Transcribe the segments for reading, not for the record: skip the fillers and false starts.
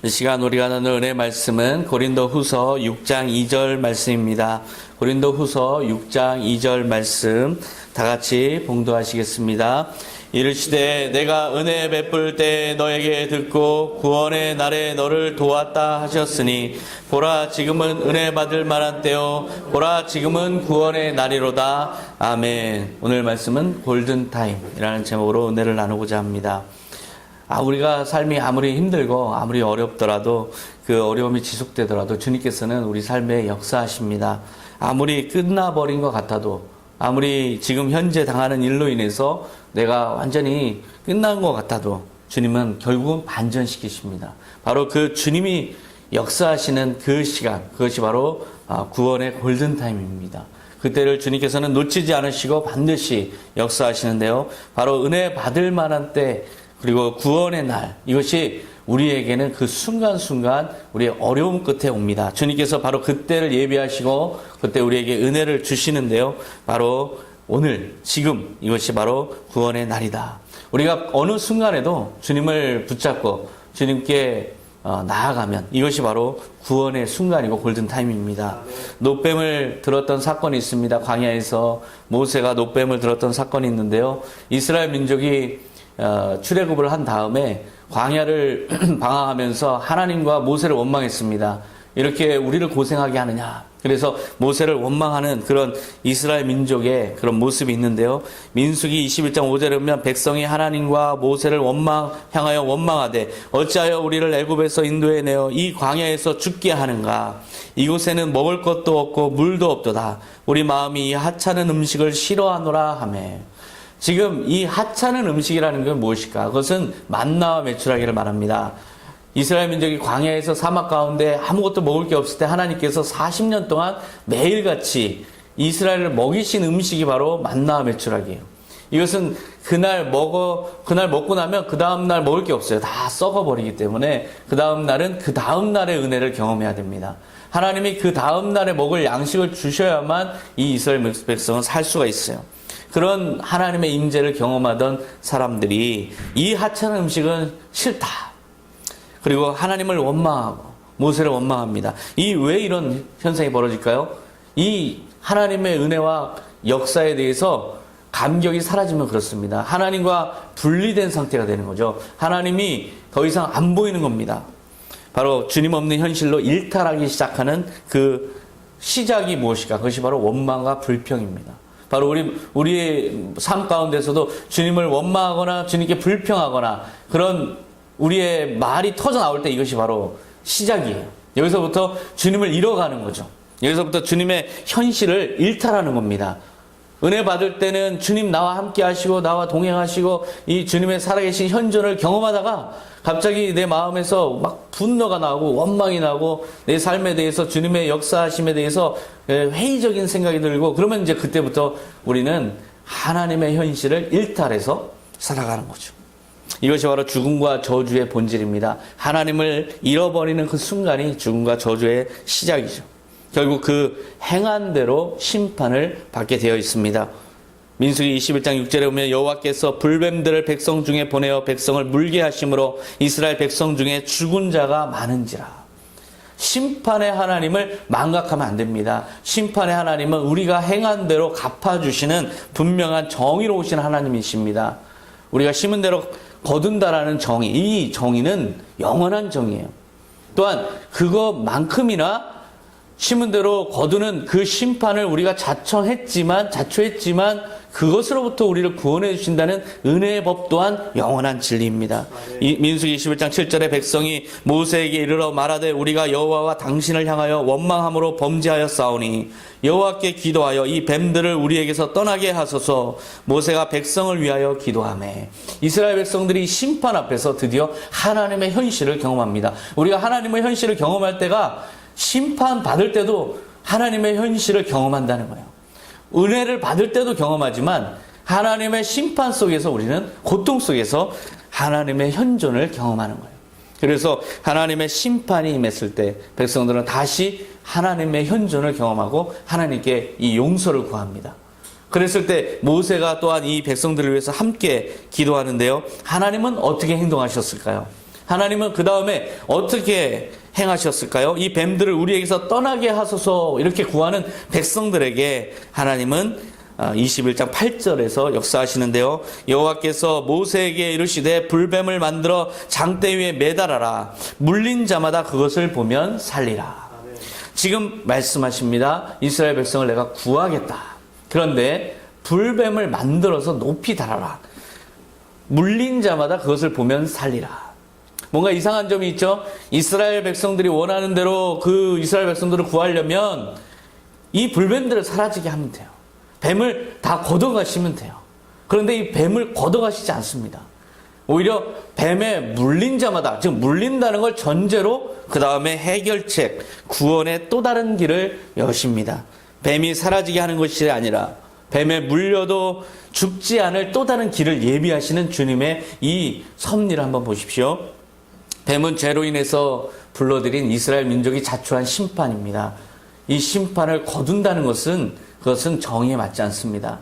이 시간 우리가 나눌 은혜 말씀은 고린도후서 6장 2절 말씀입니다. 고린도후서 6장 2절 말씀 다 같이 봉독하시겠습니다. 이르시되 내가 은혜 베풀 때 너에게 듣고 구원의 날에 너를 도왔다 하셨으니 보라 지금은 은혜 받을 만한 때요 보라 지금은 구원의 날이로다. 아멘. 오늘 말씀은 골든타임이라는 제목으로 은혜를 나누고자 합니다. 우리가 삶이 아무리 힘들고 아무리 어렵더라도 그 어려움이 지속되더라도 주님께서는 우리 삶에 역사하십니다. 아무리 끝나버린 것 같아도 아무리 지금 현재 당하는 일로 인해서 내가 완전히 끝난 것 같아도 주님은 결국은 반전시키십니다. 바로 그 주님이 역사하시는 그 시간, 그것이 바로 구원의 골든타임입니다. 그때를 주님께서는 놓치지 않으시고 반드시 역사하시는데요. 바로 은혜 받을 만한 때 그리고 구원의 날, 이것이 우리에게는 그 순간순간 우리의 어려움 끝에 옵니다. 주님께서 바로 그때를 예비하시고 그때 우리에게 은혜를 주시는데요. 바로 오늘, 지금 이것이 바로 구원의 날이다. 우리가 어느 순간에도 주님을 붙잡고 주님께 나아가면 이것이 바로 구원의 순간이고 골든타임입니다. 노뱀을 들었던 사건이 있습니다. 광야에서 모세가 노뱀을 들었던 사건이 있는데요. 이스라엘 민족이 출애굽을 한 다음에 광야를 방황하면서 하나님과 모세를 원망했습니다. 이렇게 우리를 고생하게 하느냐. 그래서 모세를 원망하는 그런 이스라엘 민족의 그런 모습이 있는데요. 민수기 21장 5절에 보면 백성이 하나님과 모세를 향하여 원망하되 어찌하여 우리를 애굽에서 인도해내어 이 광야에서 죽게 하는가. 이곳에는 먹을 것도 없고 물도 없도다. 우리 마음이 이 하찮은 음식을 싫어하노라 하매. 지금 이 하찮은 음식이라는 건 무엇일까? 그것은 만나와 메추라기를 말합니다. 이스라엘 민족이 광야에서 사막 가운데 아무것도 먹을 게 없을 때 하나님께서 40년 동안 매일같이 이스라엘을 먹이신 음식이 바로 만나와 메추라기예요. 이것은 그날 먹고 나면 그 다음날 먹을 게 없어요. 다 썩어버리기 때문에 그 다음날은 그 다음날의 은혜를 경험해야 됩니다. 하나님이 그 다음날에 먹을 양식을 주셔야만 이 이스라엘 백성은 살 수가 있어요. 그런 하나님의 임재를 경험하던 사람들이 이 하찮은 음식은 싫다. 그리고 하나님을 원망하고 모세를 원망합니다. 왜 이런 현상이 벌어질까요? 이 하나님의 은혜와 역사에 대해서 감격이 사라지면 그렇습니다. 하나님과 분리된 상태가 되는 거죠. 하나님이 더 이상 안 보이는 겁니다. 바로 주님 없는 현실로 일탈하기 시작하는 그 시작이 무엇일까? 그것이 바로 원망과 불평입니다. 바로 우리의 삶 가운데서도 주님을 원망하거나 주님께 불평하거나 그런 우리의 말이 터져 나올 때 이것이 바로 시작이에요. 여기서부터 주님을 잃어가는 거죠. 여기서부터 주님의 현실을 일탈하는 겁니다. 은혜 받을 때는 주님 나와 함께 하시고 나와 동행하시고 이 주님의 살아계신 현존을 경험하다가 갑자기 내 마음에서 막 분노가 나고 원망이 나고 내 삶에 대해서 주님의 역사하심에 대해서 회의적인 생각이 들고 그러면 이제 그때부터 우리는 하나님의 현실을 일탈해서 살아가는 거죠. 이것이 바로 죽음과 저주의 본질입니다. 하나님을 잃어버리는 그 순간이 죽음과 저주의 시작이죠. 결국 그 행한 대로 심판을 받게 되어 있습니다. 민수기 21장 6절에 보면 여호와께서 불뱀들을 백성 중에 보내어 백성을 물게 하심으로 이스라엘 백성 중에 죽은 자가 많은지라. 심판의 하나님을 망각하면 안 됩니다. 심판의 하나님은 우리가 행한 대로 갚아주시는 분명한 정의로우신 하나님이십니다. 우리가 심은 대로 거둔다라는 정의, 이 정의는 영원한 정의예요. 또한 그것만큼이나 심은 대로 거두는 그 심판을 우리가 자초했지만 그것으로부터 우리를 구원해 주신다는 은혜의 법 또한 영원한 진리입니다. 민수기 21장 7절에 백성이 모세에게 이르러 말하되 우리가 여호와와 당신을 향하여 원망함으로 범죄하였사오니 여호와께 기도하여 이 뱀들을 우리에게서 떠나게 하소서. 모세가 백성을 위하여 기도하매. 이스라엘 백성들이 심판 앞에서 드디어 하나님의 현실을 경험합니다. 우리가 하나님의 현실을 경험할 때가 심판 받을 때도 하나님의 현실을 경험한다는 거예요. 은혜를 받을 때도 경험하지만 하나님의 심판 속에서 우리는 고통 속에서 하나님의 현존을 경험하는 거예요. 그래서 하나님의 심판이 임했을 때 백성들은 다시 하나님의 현존을 경험하고 하나님께 이 용서를 구합니다. 그랬을 때 모세가 또한 이 백성들을 위해서 함께 기도하는데요. 하나님은 어떻게 행동하셨을까요? 하나님은 그 다음에 어떻게 행하셨을까요? 이 뱀들을 우리에게서 떠나게 하소서 이렇게 구하는 백성들에게 하나님은 21장 8절에서 역사하시는데요. 여호와께서 모세에게 이르시되 불뱀을 만들어 장대 위에 매달아라. 물린 자마다 그것을 보면 살리라. 지금 말씀하십니다. 이스라엘 백성을 내가 구하겠다. 그런데 불뱀을 만들어서 높이 달아라. 물린 자마다 그것을 보면 살리라. 뭔가 이상한 점이 있죠. 이스라엘 백성들이 원하는 대로 그 이스라엘 백성들을 구하려면 이 불뱀들을 사라지게 하면 돼요. 뱀을 다 걷어가시면 돼요. 그런데 이 뱀을 걷어가시지 않습니다. 오히려 뱀에 물린 자마다, 즉 물린다는 걸 전제로 그 다음에 해결책, 구원의 또 다른 길을 여십니다. 뱀이 사라지게 하는 것이 아니라 뱀에 물려도 죽지 않을 또 다른 길을 예비하시는 주님의 이 섭리를 한번 보십시오. 뱀은 죄로 인해서 불러들인 이스라엘 민족이 자초한 심판입니다. 이 심판을 거둔다는 것은 그것은 정의에 맞지 않습니다.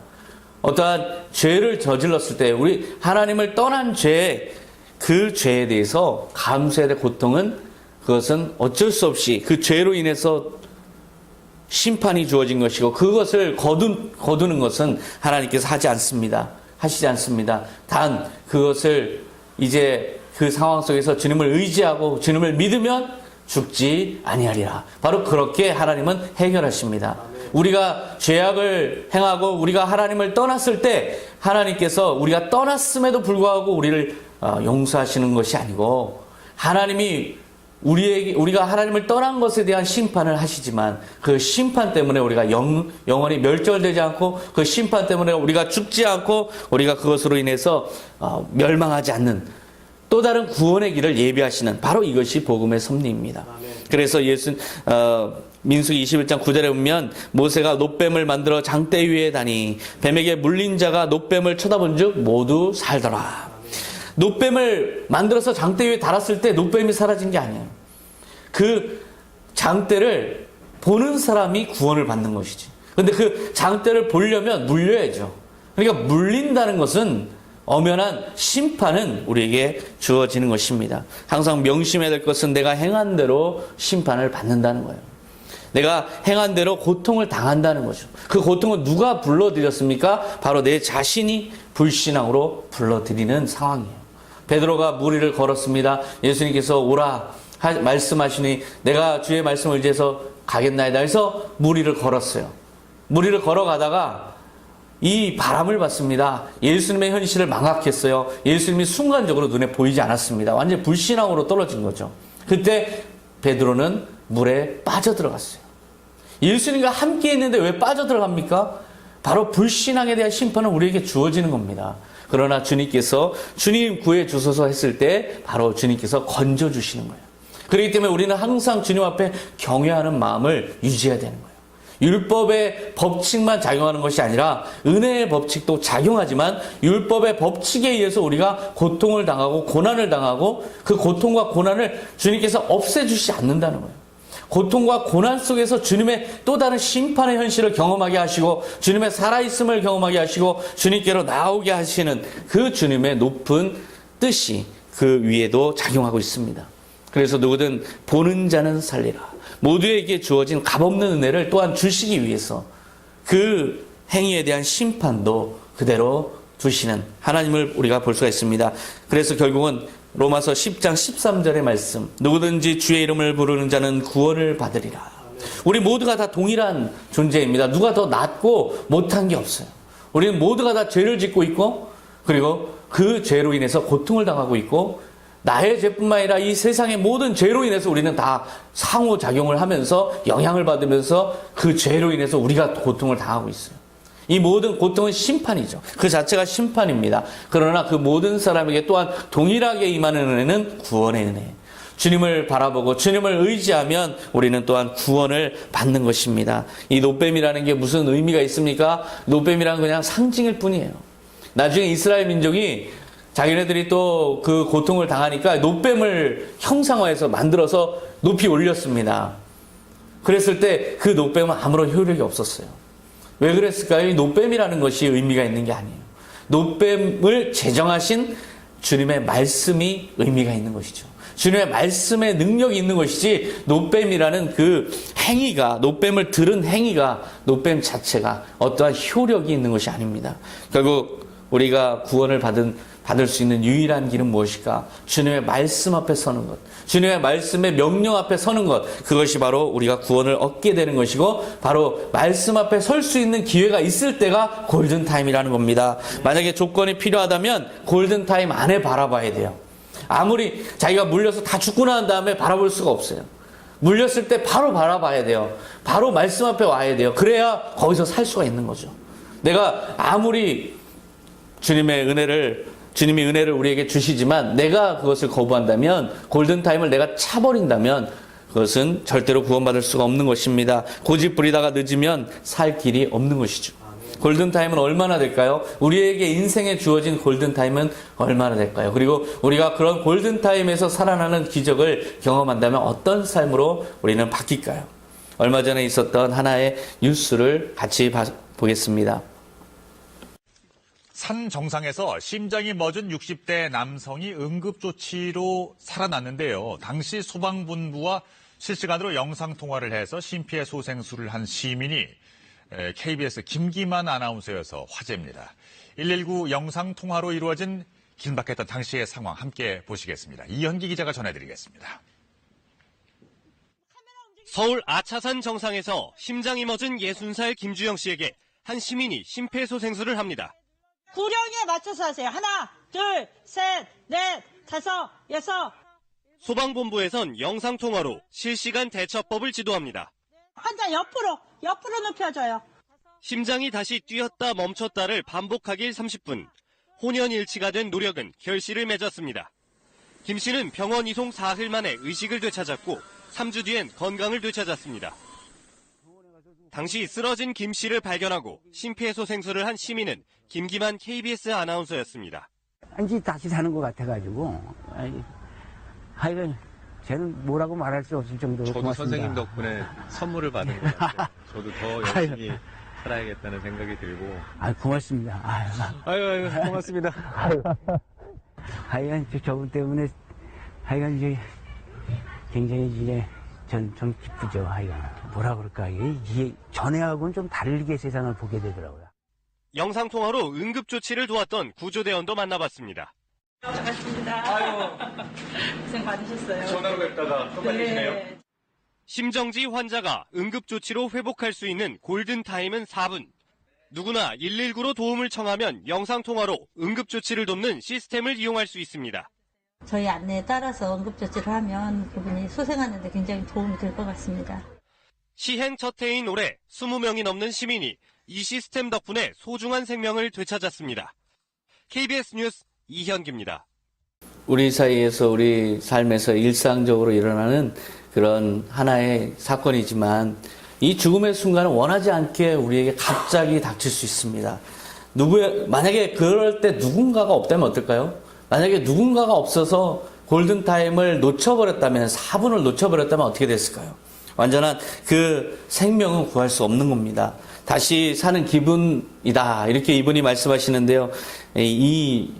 어떠한 죄를 저질렀을 때 우리 하나님을 떠난 죄, 그 죄에 대해서 감수해야 될 고통은 그것은 어쩔 수 없이 그 죄로 인해서 심판이 주어진 것이고 그것을 거두는 것은 하나님께서 하시지 않습니다. 단 그것을 이제 그 상황 속에서 주님을 의지하고 주님을 믿으면 죽지 아니하리라. 바로 그렇게 하나님은 해결하십니다. 우리가 죄악을 행하고 우리가 하나님을 떠났을 때 하나님께서 우리가 떠났음에도 불구하고 우리를 용서하시는 것이 아니고 하나님이 우리가 하나님을 떠난 것에 대한 심판을 하시지만 그 심판 때문에 우리가 영원히 멸절되지 않고 그 심판 때문에 우리가 죽지 않고 우리가 그것으로 인해서 멸망하지 않는 또 다른 구원의 길을 예비하시는 바로 이것이 복음의 섭리입니다. 그래서 민수기 21장 9절에 보면 모세가 놋뱀을 만들어 장대 위에 다니 뱀에게 물린 자가 놋뱀을 쳐다본 즉 모두 살더라. 놋뱀을 만들어서 장대 위에 달았을 때 놋뱀이 사라진 게 아니에요. 그 장대를 보는 사람이 구원을 받는 것이지. 근데 그 장대를 보려면 물려야죠. 그러니까 물린다는 것은 엄연한 심판은 우리에게 주어지는 것입니다. 항상 명심해야 될 것은 내가 행한 대로 심판을 받는다는 거예요. 내가 행한 대로 고통을 당한다는 거죠. 그 고통을 누가 불러들였습니까? 바로 내 자신이 불신앙으로 불러들이는 상황이에요. 베드로가 무리를 걸었습니다. 예수님께서 오라 말씀하시니 내가 주의 말씀을 의지해서 가겠나이다 해서 무리를 걸었어요. 무리를 걸어가다가 이 바람을 봤습니다. 예수님의 현실을 망각했어요. 예수님이 순간적으로 눈에 보이지 않았습니다. 완전히 불신앙으로 떨어진 거죠. 그때 베드로는 물에 빠져들어갔어요. 예수님과 함께 있는데 왜 빠져들어갑니까? 바로 불신앙에 대한 심판은 우리에게 주어지는 겁니다. 그러나 주님께서 주님 구해주소서 했을 때 바로 주님께서 건져주시는 거예요. 그렇기 때문에 우리는 항상 주님 앞에 경외하는 마음을 유지해야 되는 거예요. 율법의 법칙만 작용하는 것이 아니라 은혜의 법칙도 작용하지만 율법의 법칙에 의해서 우리가 고통을 당하고 고난을 당하고 그 고통과 고난을 주님께서 없애주시지 않는다는 거예요. 고통과 고난 속에서 주님의 또 다른 심판의 현실을 경험하게 하시고 주님의 살아있음을 경험하게 하시고 주님께로 나오게 하시는 그 주님의 높은 뜻이 그 위에도 작용하고 있습니다. 그래서 누구든 보는 자는 살리라. 모두에게 주어진 값없는 은혜를 또한 주시기 위해서 그 행위에 대한 심판도 그대로 두시는 하나님을 우리가 볼 수가 있습니다. 그래서 결국은 로마서 10장 13절의 말씀, 누구든지 주의 이름을 부르는 자는 구원을 받으리라. 우리 모두가 다 동일한 존재입니다. 누가 더 낫고 못한 게 없어요. 우리는 모두가 다 죄를 짓고 있고 그리고 그 죄로 인해서 고통을 당하고 있고 나의 죄뿐만 아니라 이 세상의 모든 죄로 인해서 우리는 다 상호작용을 하면서 영향을 받으면서 그 죄로 인해서 우리가 고통을 당하고 있어요. 이 모든 고통은 심판이죠. 그 자체가 심판입니다. 그러나 그 모든 사람에게 또한 동일하게 임하는 은혜는 구원의 은혜. 주님을 바라보고 주님을 의지하면 우리는 또한 구원을 받는 것입니다. 이 놋뱀이라는 게 무슨 의미가 있습니까? 놋뱀이란 그냥 상징일 뿐이에요. 나중에 이스라엘 민족이 자기네들이 또 그 고통을 당하니까 놋뱀을 형상화해서 만들어서 높이 올렸습니다. 그랬을 때 그 놋뱀은 아무런 효력이 없었어요. 왜 그랬을까요? 이 놋뱀이라는 것이 의미가 있는 게 아니에요. 놋뱀을 제정하신 주님의 말씀이 의미가 있는 것이죠. 주님의 말씀에 능력이 있는 것이지 노뱀이라는 그 행위가, 노뱀을 들은 행위가, 노뱀 자체가 어떠한 효력이 있는 것이 아닙니다. 결국 우리가 구원을 받을 수 있는 유일한 길은 무엇일까? 주님의 말씀 앞에 서는 것, 주님의 말씀의 명령 앞에 서는 것, 그것이 바로 우리가 구원을 얻게 되는 것이고, 바로 말씀 앞에 설 수 있는 기회가 있을 때가 골든타임이라는 겁니다. 만약에 조건이 필요하다면 골든타임 안에 바라봐야 돼요. 아무리 자기가 물려서 다 죽고 난 다음에 바라볼 수가 없어요. 물렸을 때 바로 바라봐야 돼요. 바로 말씀 앞에 와야 돼요. 그래야 거기서 살 수가 있는 거죠. 내가 아무리 주님이 은혜를 우리에게 주시지만 내가 그것을 거부한다면, 골든타임을 내가 차버린다면 그것은 절대로 구원받을 수가 없는 것입니다. 고집 부리다가 늦으면 살 길이 없는 것이죠. 골든타임은 얼마나 될까요? 우리에게 인생에 주어진 골든타임은 얼마나 될까요? 그리고 우리가 그런 골든타임에서 살아나는 기적을 경험한다면 어떤 삶으로 우리는 바뀔까요? 얼마 전에 있었던 하나의 뉴스를 같이 보겠습니다. 산 정상에서 심장이 멎은 60대 남성이 응급조치로 살아났는데요. 당시 소방본부와 실시간으로 영상통화를 해서 심폐소생술을 한 시민이 KBS 김기만 아나운서여서 화제입니다. 119 영상통화로 이루어진 긴박했던 당시의 상황 함께 보시겠습니다. 이현기 기자가 전해드리겠습니다. 서울 아차산 정상에서 심장이 멎은 60살 김주영 씨에게 한 시민이 심폐소생술을 합니다. 구령에 맞춰서 하세요. 하나, 둘, 셋, 넷, 다섯, 여섯. 소방본부에선 영상통화로 실시간 대처법을 지도합니다. 환자 옆으로 눕혀줘요. 심장이 다시 뛰었다 멈췄다를 반복하길 30분. 혼연일치가 된 노력은 결실을 맺었습니다. 김 씨는 병원 이송 4흘 만에 의식을 되찾았고 3주 뒤엔 건강을 되찾았습니다. 당시 쓰러진 김 씨를 발견하고 심폐소생술을 한 시민은 김기만 KBS 아나운서였습니다. 왠지 다시 사는 것 같아가지고 하여간 쟤는 뭐라고 말할 수 없을 정도로 저도 고맙습니다. 선생님 덕분에 선물을 받은 것 같아요. 저도 더 열심히 살아야겠다는 생각이 들고. 고맙습니다. 아유, 고맙습니다. 하여간 저분 때문에 하여간 이제 굉장히 이제 좀 기쁘죠. 하여간 뭐라 그럴까, 이게 전에하고는 좀 다르게 세상을 보게 되더라고요. 영상통화로 응급조치를 도왔던 구조대원도 만나봤습니다. 반갑습니다. 고생 많으셨어요. 전화로 뵙다가 또 만나시네요. 네. 심정지 환자가 응급조치로 회복할 수 있는 골든타임은 4분. 누구나 119로 도움을 청하면 영상통화로 응급조치를 돕는 시스템을 이용할 수 있습니다. 저희 안내에 따라서 응급조치를 하면 그분이 소생하는 데 굉장히 도움이 될 것 같습니다. 시행 첫 해인 올해 20명이 넘는 시민이 이 시스템 덕분에 소중한 생명을 되찾았습니다. KBS 뉴스 이현기입니다. 우리 사이에서, 우리 삶에서 일상적으로 일어나는 그런 하나의 사건이지만 이 죽음의 순간은 원하지 않게 우리에게 갑자기 닥칠 수 있습니다. 만약에 그럴 때 누군가가 없다면 어떨까요? 만약에 누군가가 없어서 골든타임을 놓쳐버렸다면, 4분을 놓쳐버렸다면 어떻게 됐을까요? 완전한 그 생명은 구할 수 없는 겁니다. 다시 사는 기분이다, 이렇게 이분이 말씀하시는데요. 이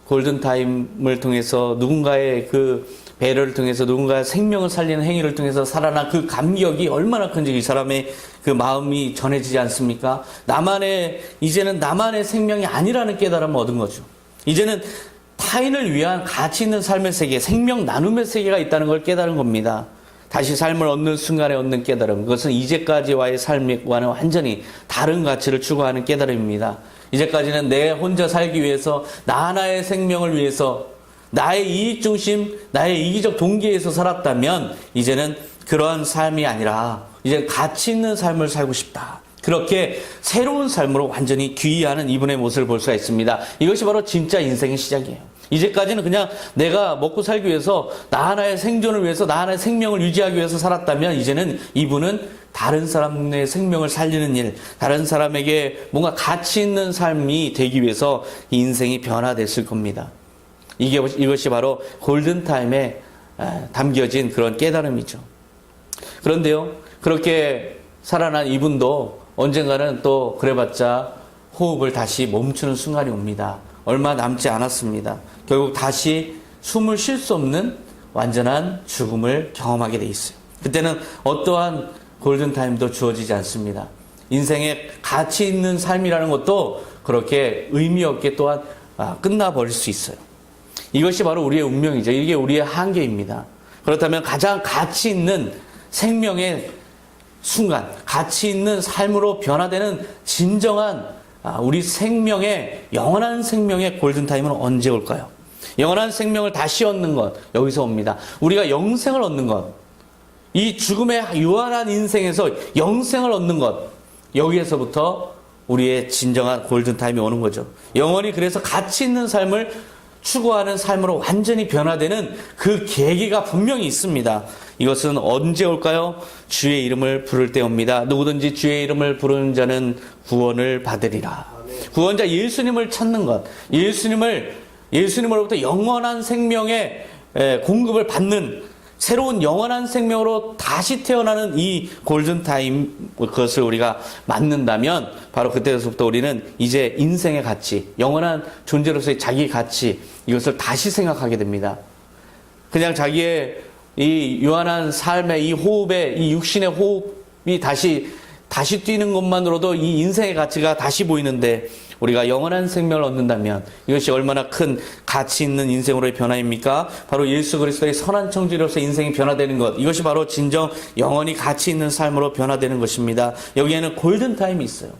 골든타임을 통해서 누군가의 그 배려를 통해서, 누군가의 생명을 살리는 행위를 통해서 살아난 그 감격이 얼마나 큰지 이 사람의 그 마음이 전해지지 않습니까? 이제는 나만의 생명이 아니라는 깨달음을 얻은 거죠. 이제는 타인을 위한 가치 있는 삶의 세계, 생명 나눔의 세계가 있다는 걸 깨달은 겁니다. 다시 삶을 얻는 순간에 얻는 깨달음, 그것은 이제까지와의 삶과는 완전히 다른 가치를 추구하는 깨달음입니다. 이제까지는 내 혼자 살기 위해서, 나 하나의 생명을 위해서, 나의 이익 중심, 나의 이기적 동기에서 살았다면 이제는 그러한 삶이 아니라 이제 가치 있는 삶을 살고 싶다. 그렇게 새로운 삶으로 완전히 귀의하는 이분의 모습을 볼 수가 있습니다. 이것이 바로 진짜 인생의 시작이에요. 이제까지는 그냥 내가 먹고 살기 위해서, 나 하나의 생존을 위해서, 나 하나의 생명을 유지하기 위해서 살았다면 이제는 이분은 다른 사람의 생명을 살리는 일, 다른 사람에게 뭔가 가치 있는 삶이 되기 위해서 인생이 변화됐을 겁니다. 이것이 바로 골든타임에 담겨진 그런 깨달음이죠. 그런데요, 그렇게 살아난 이분도 언젠가는 또 그래봤자 호흡을 다시 멈추는 순간이 옵니다. 얼마 남지 않았습니다. 결국 다시 숨을 쉴 수 없는 완전한 죽음을 경험하게 돼 있어요. 그때는 어떠한 골든타임도 주어지지 않습니다. 인생에 가치 있는 삶이라는 것도 그렇게 의미 없게 또한 끝나버릴 수 있어요. 이것이 바로 우리의 운명이죠. 이게 우리의 한계입니다. 그렇다면 가장 가치 있는 생명의 순간, 가치 있는 삶으로 변화되는 진정한 우리 생명의, 영원한 생명의 골든타임은 언제 올까요? 영원한 생명을 다시 얻는 것, 여기서 옵니다. 우리가 영생을 얻는 것, 이 죽음의 유한한 인생에서 영생을 얻는 것, 여기에서부터 우리의 진정한 골든타임이 오는 거죠. 영원히 그래서 가치 있는 삶을 추구하는 삶으로 완전히 변화되는 그 계기가 분명히 있습니다. 이것은 언제 올까요? 주의 이름을 부를 때 옵니다. 누구든지 주의 이름을 부르는 자는 구원을 받으리라. 구원자 예수님을 찾는 것, 예수님으로부터 영원한 생명의 공급을 받는 새로운 영원한 생명으로 다시 태어나는 이 골든타임, 그것을 우리가 맞는다면 바로 그때부터 우리는 이제 인생의 가치, 영원한 존재로서의 자기 가치, 이것을 다시 생각하게 됩니다. 그냥 자기의 이 유한한 삶의 이 호흡에, 이 육신의 호흡이 다시 뛰는 것만으로도 이 인생의 가치가 다시 보이는데, 우리가 영원한 생명을 얻는다면 이것이 얼마나 큰 가치 있는 인생으로의 변화입니까? 바로 예수 그리스도의 선한 청지로서 인생이 변화되는 것, 이것이 바로 진정 영원히 가치 있는 삶으로 변화되는 것입니다. 여기에는 골든타임이 있어요.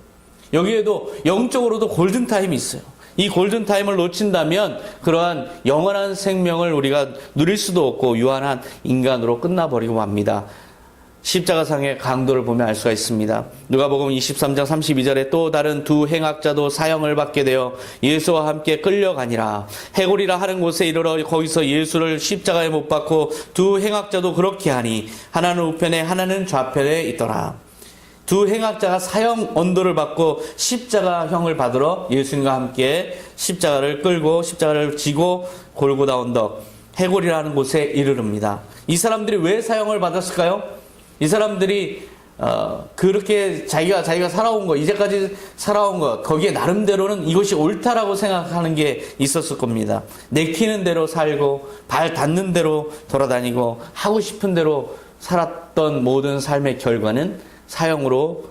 여기에도 영적으로도 골든타임이 있어요. 이 골든타임을 놓친다면 그러한 영원한 생명을 우리가 누릴 수도 없고 유한한 인간으로 끝나버리고 맙니다. 십자가상의 강도를 보면 알 수가 있습니다. 누가복음 23장 32절에 또 다른 두 행악자도 사형을 받게 되어 예수와 함께 끌려가니라. 해골이라 하는 곳에 이르러 거기서 예수를 십자가에 못 박고 두 행악자도 그렇게 하니 하나는 우편에 하나는 좌편에 있더라. 두 행악자가 사형 언도를 받고 십자가형을 받으러 예수님과 함께 십자가를 끌고 십자가를 지고 골고다 언덕 해골이라는 곳에 이르릅니다. 이 사람들이 왜 사형을 받았을까요? 이 사람들이 그렇게 자기가 살아온 것, 이제까지 살아온 것, 거기에 나름대로는 이것이 옳다라고 생각하는 게 있었을 겁니다. 내키는 대로 살고 발 닿는 대로 돌아다니고 하고 싶은 대로 살았던 모든 삶의 결과는 사형으로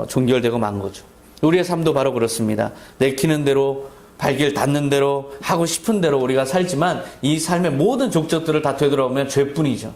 종결되고 만 거죠. 우리의 삶도 바로 그렇습니다. 내키는 대로 발길 닿는 대로 하고 싶은 대로 우리가 살지만 이 삶의 모든 족적들을 다 되돌아보면 죄뿐이죠.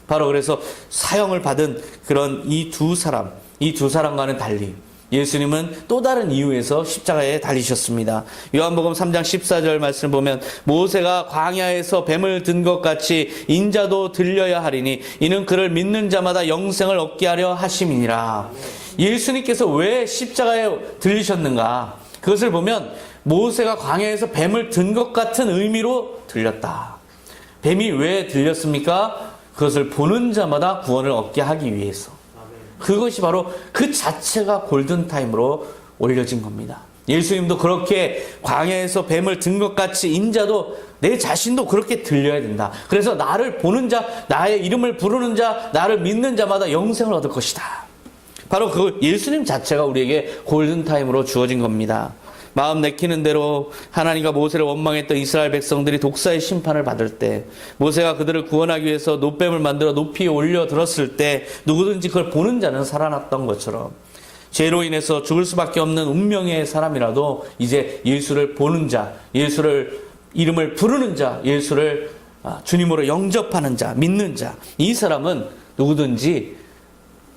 바로 그래서 사형을 받은 그런 이 두 사람과는 달리 예수님은 또 다른 이유에서 십자가에 달리셨습니다. 요한복음 3장 14절 말씀을 보면 모세가 광야에서 뱀을 든 것 같이 인자도 들려야 하리니 이는 그를 믿는 자마다 영생을 얻게 하려 하심이니라. 예수님께서 왜 십자가에 들리셨는가? 그것을 보면 모세가 광야에서 뱀을 든 것 같은 의미로 들렸다. 뱀이 왜 들렸습니까? 그것을 보는 자마다 구원을 얻게 하기 위해서. 그것이 바로 그 자체가 골든타임으로 올려진 겁니다. 예수님도 그렇게 광야에서 뱀을 든 것 같이 인자도 내 자신도 그렇게 들려야 된다. 그래서 나를 보는 자, 나의 이름을 부르는 자, 나를 믿는 자마다 영생을 얻을 것이다. 바로 그 예수님 자체가 우리에게 골든타임으로 주어진 겁니다. 마음 내키는 대로 하나님과 모세를 원망했던 이스라엘 백성들이 독사의 심판을 받을 때, 모세가 그들을 구원하기 위해서 놋뱀을 만들어 높이 올려 들었을 때 누구든지 그걸 보는 자는 살아났던 것처럼 죄로 인해서 죽을 수밖에 없는 운명의 사람이라도 이제 예수를 보는 자, 예수를 이름을 부르는 자, 예수를 주님으로 영접하는 자, 믿는 자, 이 사람은 누구든지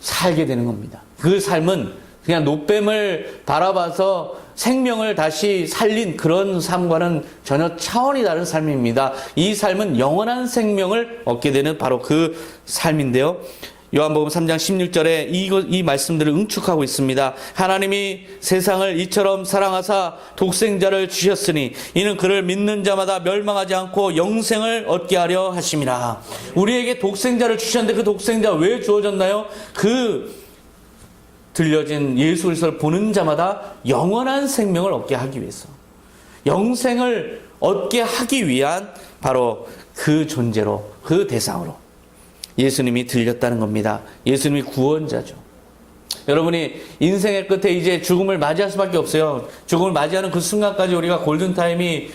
살게 되는 겁니다. 그 삶은 그냥 놋뱀을 바라봐서 생명을 다시 살린 그런 삶과는 전혀 차원이 다른 삶입니다. 이 삶은 영원한 생명을 얻게 되는 바로 그 삶인데요. 요한복음 3장 16절에 이 말씀들을 응축하고 있습니다. 하나님이 세상을 이처럼 사랑하사 독생자를 주셨으니 이는 그를 믿는 자마다 멸망하지 않고 영생을 얻게 하려 하심이라. 우리에게 독생자를 주셨는데 그 독생자 왜 주어졌나요? 그 들려진 예수 그리스도를 보는 자마다 영원한 생명을 얻게 하기 위해서, 영생을 얻게 하기 위한 바로 그 존재로, 그 대상으로 예수님이 들렸다는 겁니다. 예수님이 구원자죠. 여러분이 인생의 끝에 이제 죽음을 맞이할 수밖에 없어요. 죽음을 맞이하는 그 순간까지 우리가 골든타임을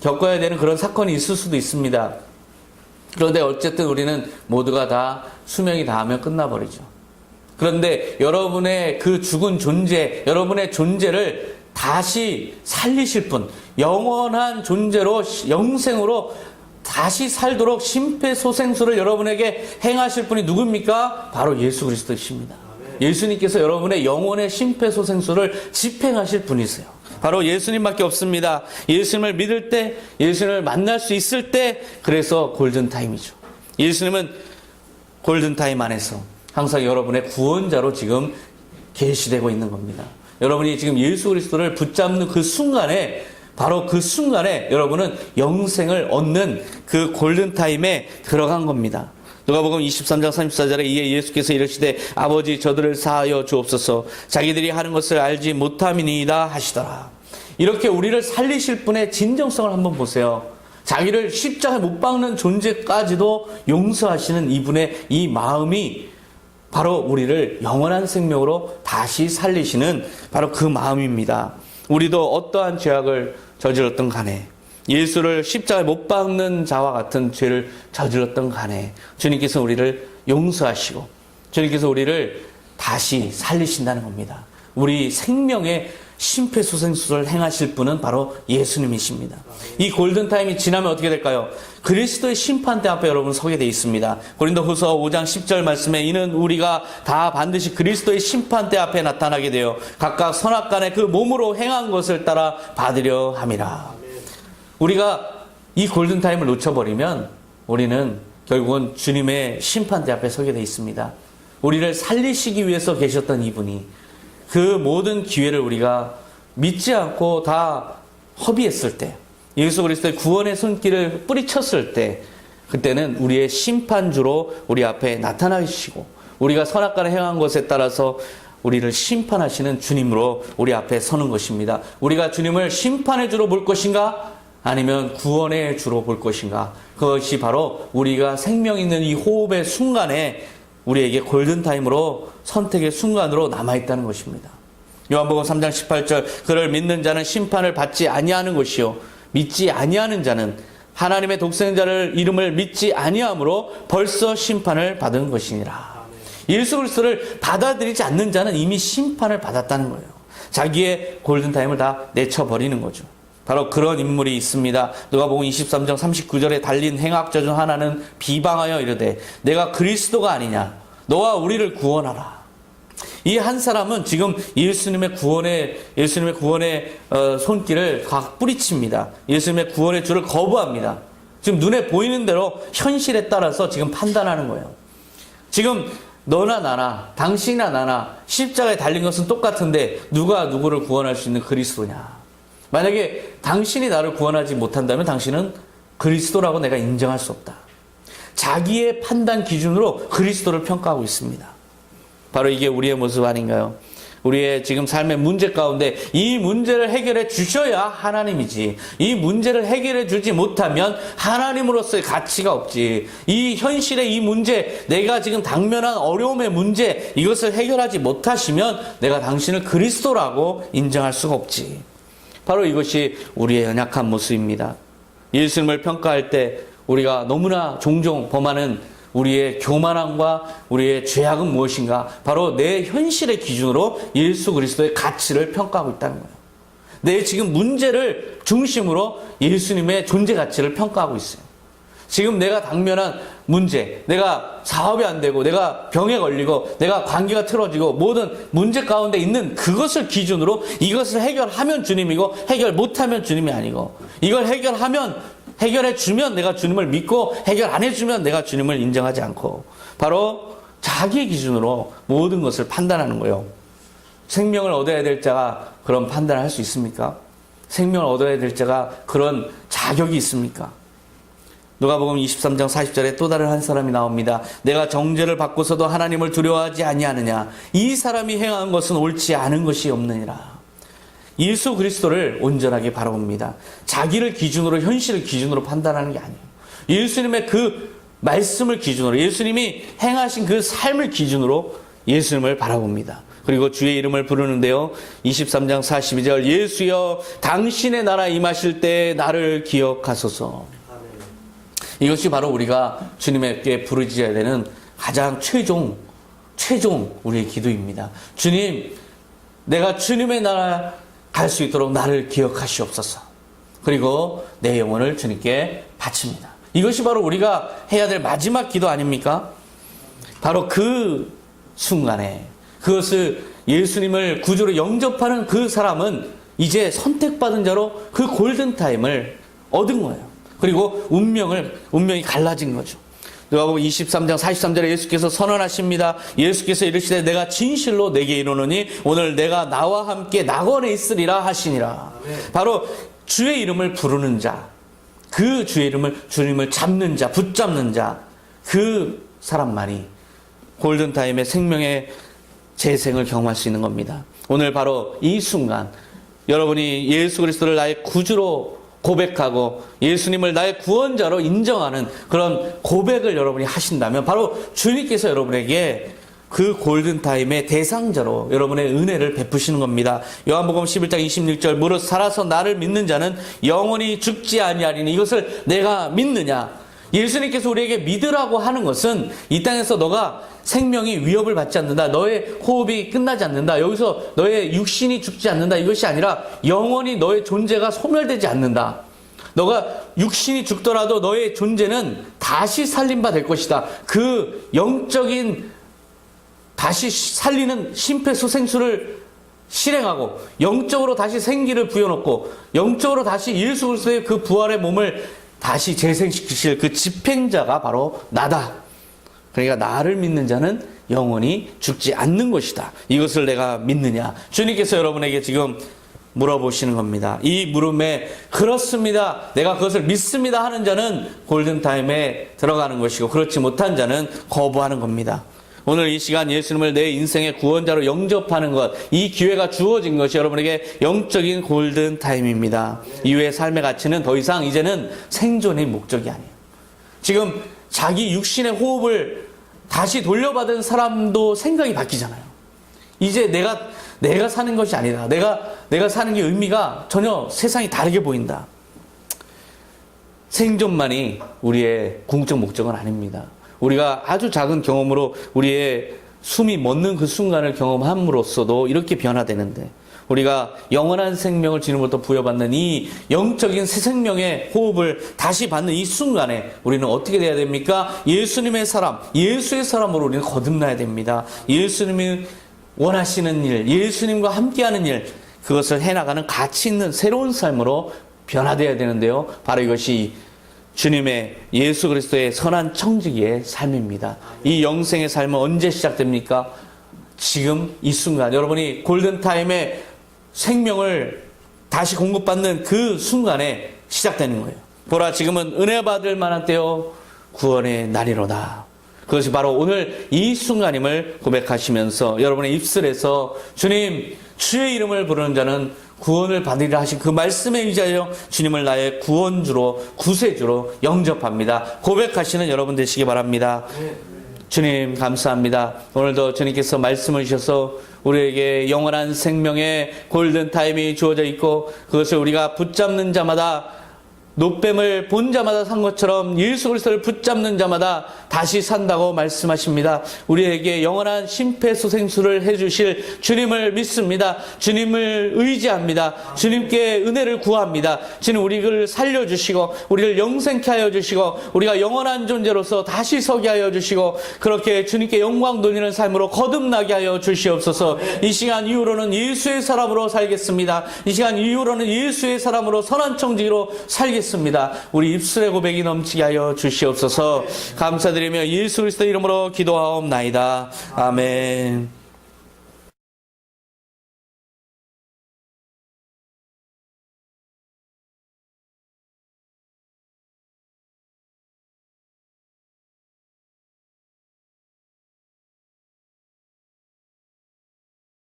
겪어야 되는 그런 사건이 있을 수도 있습니다. 그런데 어쨌든 우리는 모두가 다 수명이 다하면 끝나버리죠. 그런데 여러분의 그 죽은 존재, 여러분의 존재를 다시 살리실 분, 영원한 존재로, 영생으로 다시 살도록 심폐소생술을 여러분에게 행하실 분이 누굽니까? 바로 예수 그리스도이십니다. 예수님께서 여러분의 영혼의 심폐소생술을 집행하실 분이세요. 바로 예수님밖에 없습니다. 예수님을 믿을 때, 예수님을 만날 수 있을 때, 그래서 골든타임이죠. 예수님은 골든타임 안에서 항상 여러분의 구원자로 지금 계시되고 있는 겁니다. 여러분이 지금 예수 그리스도를 붙잡는 그 순간에, 바로 그 순간에 여러분은 영생을 얻는 그 골든타임에 들어간 겁니다. 누가복음 23장 34절에 이에 예수께서 이르시되 아버지 저들을 사하여 주옵소서 자기들이 하는 것을 알지 못함이니이다 하시더라. 이렇게 우리를 살리실 분의 진정성을 한번 보세요. 자기를 십자가에 못 박는 존재까지도 용서하시는 이분의 이 마음이 바로 우리를 영원한 생명으로 다시 살리시는 바로 그 마음입니다. 우리도 어떠한 죄악을 저질렀던 간에, 예수를 십자가에 못 박는 자와 같은 죄를 저질렀던 간에 주님께서 우리를 용서하시고 주님께서 우리를 다시 살리신다는 겁니다. 우리 생명의 심폐소생술을 행하실 분은 바로 예수님이십니다. 이 골든타임이 지나면 어떻게 될까요? 그리스도의 심판대 앞에 여러분 서게 되어 있습니다. 고린도후서 5장 10절 말씀에 이는 우리가 다 반드시 그리스도의 심판대 앞에 나타나게 되어 각각 선악간에 그 몸으로 행한 것을 따라 받으려 함이라. 우리가 이 골든타임을 놓쳐버리면 우리는 결국은 주님의 심판대 앞에 서게 되어 있습니다. 우리를 살리시기 위해서 계셨던 이분이 그 모든 기회를 우리가 믿지 않고 다 허비했을 때, 예수 그리스도의 구원의 손길을 뿌리쳤을 때, 그때는 우리의 심판주로 우리 앞에 나타나시고 우리가 선악간에 행한 것에 따라서 우리를 심판하시는 주님으로 우리 앞에 서는 것입니다. 우리가 주님을 심판의 주로 볼 것인가? 아니면 구원의 주로 볼 것인가? 그것이 바로 우리가 생명 있는 이 호흡의 순간에 우리에게 골든타임으로 선택의 순간으로 남아있다는 것입니다. 요한복음 3장 18절 그를 믿는 자는 심판을 받지 아니하는 것이요 믿지 아니하는 자는 하나님의 독생자를 이름을 믿지 아니함으로 벌써 심판을 받은 것이니라. 예수 그리스도를 받아들이지 않는 자는 이미 심판을 받았다는 거예요. 자기의 골든타임을 다 내쳐버리는 거죠. 바로 그런 인물이 있습니다. 누가복음 23장 39절에 달린 행악자 중 하나는 비방하여 이르되 내가 그리스도가 아니냐 너와 우리를 구원하라. 이 한 사람은 지금 예수님의 구원의 손길을 각 뿌리칩니다. 예수님의 구원의 주를 거부합니다. 지금 눈에 보이는 대로 현실에 따라서 지금 판단하는 거예요. 지금 너나 나나 당신이나 나나 십자가에 달린 것은 똑같은데 누가 누구를 구원할 수 있는 그리스도냐. 만약에 당신이 나를 구원하지 못한다면 당신은 그리스도라고 내가 인정할 수 없다. 자기의 판단 기준으로 그리스도를 평가하고 있습니다. 바로 이게 우리의 모습 아닌가요? 우리의 지금 삶의 문제 가운데 이 문제를 해결해 주셔야 하나님이지, 이 문제를 해결해 주지 못하면 하나님으로서의 가치가 없지. 이 현실의 이 문제, 내가 지금 당면한 어려움의 문제, 이것을 해결하지 못하시면 내가 당신을 그리스도라고 인정할 수가 없지. 바로 이것이 우리의 연약한 모습입니다. 예수님을 평가할 때 우리가 너무나 종종 범하는 우리의 교만함과 우리의 죄악은 무엇인가? 바로 내 현실의 기준으로 예수 그리스도의 가치를 평가하고 있다는 거예요. 내 지금 문제를 중심으로 예수님의 존재 가치를 평가하고 있어요. 지금 내가 당면한 문제, 내가 사업이 안 되고, 내가 병에 걸리고, 내가 관계가 틀어지고, 모든 문제 가운데 있는 그것을 기준으로 이것을 해결하면 주님이고, 해결 못하면 주님이 아니고, 이걸 해결해주면 내가 주님을 믿고, 해결 안 해주면 내가 주님을 인정하지 않고, 바로 자기의 기준으로 모든 것을 판단하는 거예요. 생명을 얻어야 될 자가 그런 판단을 할 수 있습니까? 생명을 얻어야 될 자가 그런 자격이 있습니까? 누가복음 23장 40절에 또 다른 한 사람이 나옵니다. 내가 정죄를 받고서도 하나님을 두려워하지 아니하느냐. 이 사람이 행한 것은 옳지 않은 것이 없느니라. 예수 그리스도를 온전하게 바라봅니다. 자기를 기준으로, 현실을 기준으로 판단하는 게 아니에요. 예수님의 그 말씀을 기준으로, 예수님이 행하신 그 삶을 기준으로 예수님을 바라봅니다. 그리고 주의 이름을 부르는데요. 23장 42절 예수여 당신의 나라 임하실 때 나를 기억하소서. 이것이 바로 우리가 주님께 부르짖어야 되는 가장 최종 우리의 기도입니다. 주님, 내가 주님의 나라 갈 수 있도록 나를 기억하시옵소서. 그리고 내 영혼을 주님께 바칩니다. 이것이 바로 우리가 해야 될 마지막 기도 아닙니까? 바로 그 순간에 그것을 예수님을 구주로 영접하는 그 사람은 이제 선택받은 자로 그 골든타임을 얻은 거예요. 그리고 운명이 갈라진 거죠. 누가복음 23장 43절에 예수께서 선언하십니다. 예수께서 이르시되 내가 진실로 내게 이르노니 오늘 내가 나와 함께 낙원에 있으리라 하시니라. 바로 주의 이름을 부르는 자, 그 주의 이름을 주님을 잡는 자, 붙잡는 자, 그 사람만이 골든타임의 생명의 재생을 경험할 수 있는 겁니다. 오늘 바로 이 순간 여러분이 예수 그리스도를 나의 구주로 고백하고 예수님을 나의 구원자로 인정하는 그런 고백을 여러분이 하신다면 바로 주님께서 여러분에게 그 골든타임의 대상자로 여러분의 은혜를 베푸시는 겁니다. 요한복음 11장 26절 무릇 살아서 나를 믿는 자는 영원히 죽지 아니하리니 이것을 내가 믿느냐. 예수님께서 우리에게 믿으라고 하는 것은 이 땅에서 너가 생명이 위협을 받지 않는다. 너의 호흡이 끝나지 않는다. 여기서 너의 육신이 죽지 않는다. 이것이 아니라 영원히 너의 존재가 소멸되지 않는다. 너가 육신이 죽더라도 너의 존재는 다시 살림받을 것이다. 그 영적인 다시 살리는 심폐소생술을 실행하고 영적으로 다시 생기를 부여놓고 영적으로 다시 예수 그리스도의 그 부활의 몸을 다시 재생시키실 그 집행자가 바로 나다. 그러니까 나를 믿는 자는 영원히 죽지 않는 것이다. 이것을 내가 믿느냐? 주님께서 여러분에게 지금 물어보시는 겁니다. 이 물음에 그렇습니다. 내가 그것을 믿습니다 하는 자는 골든타임에 들어가는 것이고 그렇지 못한 자는 거부하는 겁니다. 오늘 이 시간 예수님을 내 인생의 구원자로 영접하는 것, 이 기회가 주어진 것이 여러분에게 영적인 골든타임입니다. 이후의 삶의 가치는 더 이상 이제는 생존의 목적이 아니에요. 지금 자기 육신의 호흡을 다시 돌려받은 사람도 생각이 바뀌잖아요. 이제 내가 사는 것이 아니다. 내가 사는 게 의미가 전혀 세상이 다르게 보인다. 생존만이 우리의 궁극적 목적은 아닙니다. 우리가 아주 작은 경험으로 우리의 숨이 멎는 그 순간을 경험함으로써도 이렇게 변화되는데 우리가 영원한 생명을 주님으로부터 부여받는 이 영적인 새 생명의 호흡을 다시 받는 이 순간에 우리는 어떻게 돼야 됩니까? 예수님의 사람, 예수의 사람으로 우리는 거듭나야 됩니다. 예수님이 원하시는 일, 예수님과 함께하는 일, 그것을 해나가는 가치 있는 새로운 삶으로 변화되어야 되는데요. 바로 이것이 주님의 예수 그리스도의 선한 청지기의 삶입니다. 이 영생의 삶은 언제 시작됩니까? 지금 이 순간 여러분이 골든타임의 생명을 다시 공급받는 그 순간에 시작되는 거예요. 보라 지금은 은혜 받을 만한 때요 구원의 날이로다. 그것이 바로 오늘 이 순간임을 고백하시면서 여러분의 입술에서 주님 주의 이름을 부르는 자는 구원을 받으리라 하신 그 말씀에 의지하여 주님을 나의 구원주로 구세주로 영접합니다. 고백하시는 여러분 되시기 바랍니다. 주님 감사합니다. 오늘도 주님께서 말씀을 주셔서 우리에게 영원한 생명의 골든타임이 주어져 있고 그것을 우리가 붙잡는 자마다 노뱀을 본 자마다 산 것처럼 예수 그리스도를 붙잡는 자마다 다시 산다고 말씀하십니다. 우리에게 영원한 심폐소생술을 해주실 주님을 믿습니다. 주님을 의지합니다. 주님께 은혜를 구합니다. 주님 우리를 살려주시고 우리를 영생케 하여 주시고 우리가 영원한 존재로서 다시 서게 하여 주시고 그렇게 주님께 영광 돌리는 삶으로 거듭나게 하여 주시옵소서. 이 시간 이후로는 예수의 사람으로 살겠습니다. 이 시간 이후로는 예수의 사람으로 선한 청지기로 살겠습니다. 우리 입술의 고백이 넘치게 하여 주시옵소서. 감사드리며 예수 그리스도 이름으로 기도하옵나이다. 아멘.